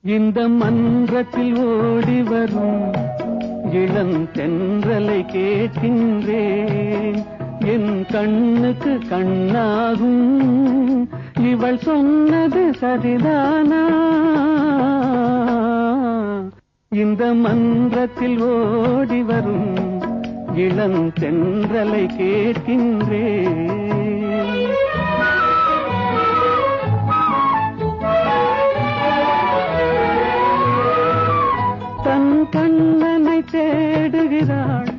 இந்த மன்றத்தில் ஓடி வரும் இளம் தென்றலை கேட்கின்றேன். என் கண்ணுக்கு கண்ணாகும் இவள் சொன்னது சரிதானா? இந்த மன்றத்தில் ஓடி வரும் இளம் தென்றலை கேட்கின்றேன். தன் கண்ணனை தேடுகிறாள்,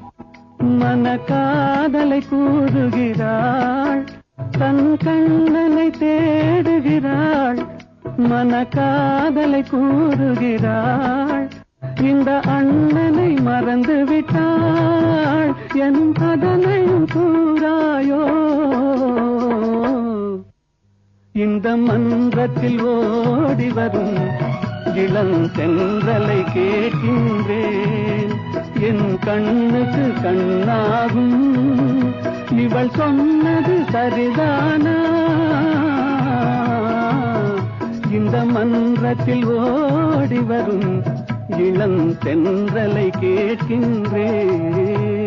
மன காதலை கூறுகிறாள். தன் கண்ணனை தேடுகிறாள், மன காதலை கூறுகிறாள். இந்த அண்ணனை மறந்து விட்டாள், என் அதனையும் கூறாயோ? இந்த மன்றத்தில் ஓடி வரும் இளம் தென்றலை கேட்கின்றேன். என் கண்ணுக்கு கண்ணாகும் இவள் சொன்னது சரிதானா? இந்த மன்றத்தில் ஓடி வரும் இளம் தென்றலை கேட்கின்றேன்.